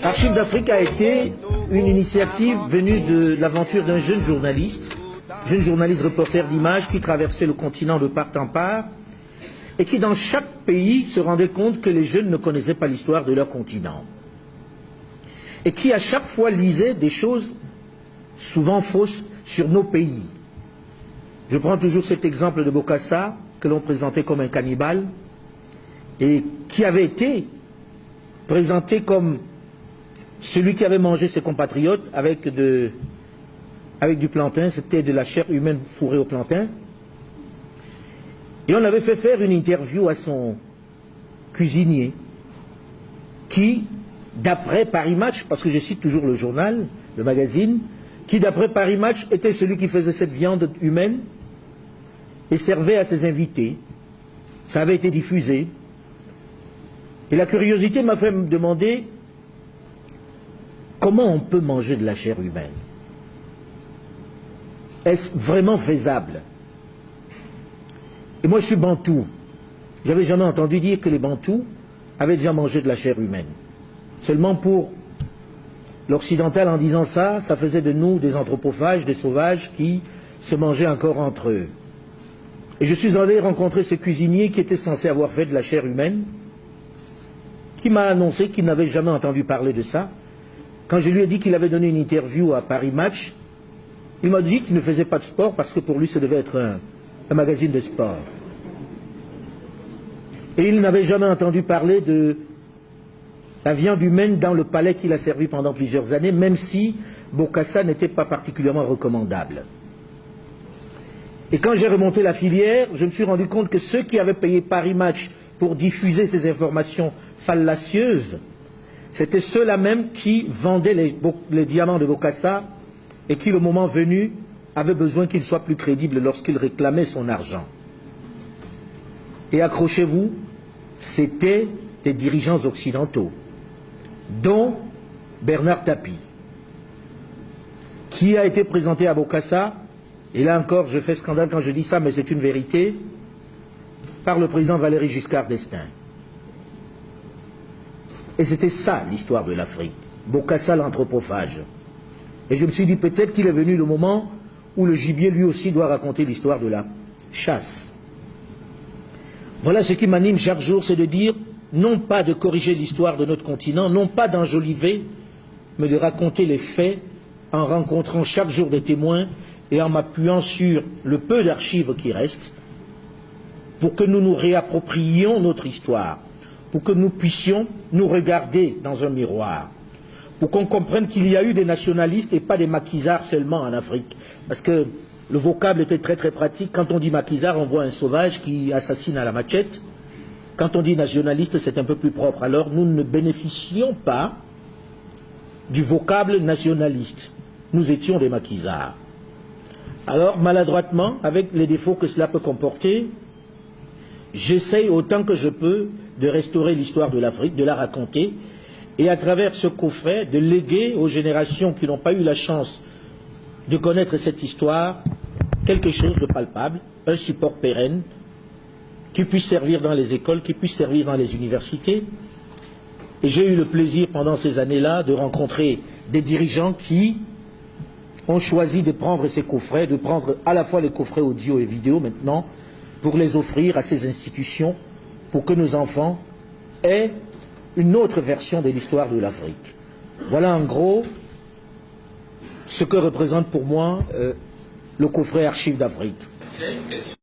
Archives d'Afrique a été une initiative venue de l'aventure d'un jeune journaliste reporter d'images qui traversait le continent de part en part et qui dans chaque pays se rendait compte que les jeunes ne connaissaient pas l'histoire de leur continent et qui à chaque fois lisait des choses souvent fausses sur nos pays. Je prends toujours cet exemple de Bokassa que l'on présentait comme un cannibale et qui avait été présenté comme celui qui avait mangé ses compatriotes avec du plantain, c'était de la chair humaine fourrée au plantain. Et on avait fait faire une interview à son cuisinier qui, d'après Paris Match, parce que je cite toujours le journal, le magazine, qui d'après Paris Match était celui qui faisait cette viande humaine et servait à ses invités. Ça avait été diffusé. Et la curiosité m'a fait me demander comment on peut manger de la chair humaine. Est-ce vraiment faisable? Et moi je suis bantou. J'avais jamais entendu dire que les bantous avaient déjà mangé de la chair humaine. Seulement pour l'occidental, en disant ça, ça faisait de nous des anthropophages, des sauvages qui se mangeaient encore entre eux. Et je suis allé rencontrer ce cuisinier qui était censé avoir fait de la chair humaine, qui m'a annoncé qu'il n'avait jamais entendu parler de ça. Quand je lui ai dit qu'il avait donné une interview à Paris Match, il m'a dit qu'il ne faisait pas de sport parce que pour lui ça devait être un magazine de sport. Et il n'avait jamais entendu parler de la viande humaine dans le palais qu'il a servi pendant plusieurs années, même si Bokassa n'était pas particulièrement recommandable. Et quand j'ai remonté la filière, je me suis rendu compte que ceux qui avaient payé Paris Match pour diffuser ces informations fallacieuses, c'était ceux-là même qui vendaient les diamants de Bokassa et qui, le moment venu, avaient besoin qu'il soit plus crédible lorsqu'il réclamait son argent. Et accrochez-vous, c'était des dirigeants occidentaux, dont Bernard Tapie, qui a été présenté à Bokassa, et là encore je fais scandale quand je dis ça, mais c'est une vérité, par le président Valéry Giscard d'Estaing. Et c'était ça l'histoire de l'Afrique, Bokassa l'anthropophage. Et je me suis dit peut-être qu'il est venu le moment où le gibier lui aussi doit raconter l'histoire de la chasse. Voilà ce qui m'anime chaque jour, c'est de dire, non pas de corriger l'histoire de notre continent, non pas d'enjoliver, mais de raconter les faits en rencontrant chaque jour des témoins et en m'appuyant sur le peu d'archives qui restent pour que nous nous réappropriions notre histoire, pour que nous puissions nous regarder dans un miroir, pour qu'on comprenne qu'il y a eu des nationalistes et pas des maquisards seulement en Afrique. Parce que le vocable était très très pratique. Quand on dit maquisard, on voit un sauvage qui assassine à la machette. Quand on dit nationaliste, c'est un peu plus propre. Alors nous ne bénéficions pas du vocable nationaliste. Nous étions des maquisards. Alors maladroitement, avec les défauts que cela peut comporter, j'essaye autant que je peux de restaurer l'histoire de l'Afrique, de la raconter, et à travers ce coffret, de léguer aux générations qui n'ont pas eu la chance de connaître cette histoire, quelque chose de palpable, un support pérenne, qui puisse servir dans les écoles, qui puisse servir dans les universités. Et j'ai eu le plaisir pendant ces années-là de rencontrer des dirigeants qui ont choisi de prendre ces coffrets, de prendre à la fois les coffrets audio et vidéo maintenant, pour les offrir à ces institutions, pour que nos enfants aient une autre version de l'histoire de l'Afrique. Voilà en gros ce que représente pour moi le coffret Archives d'Afrique.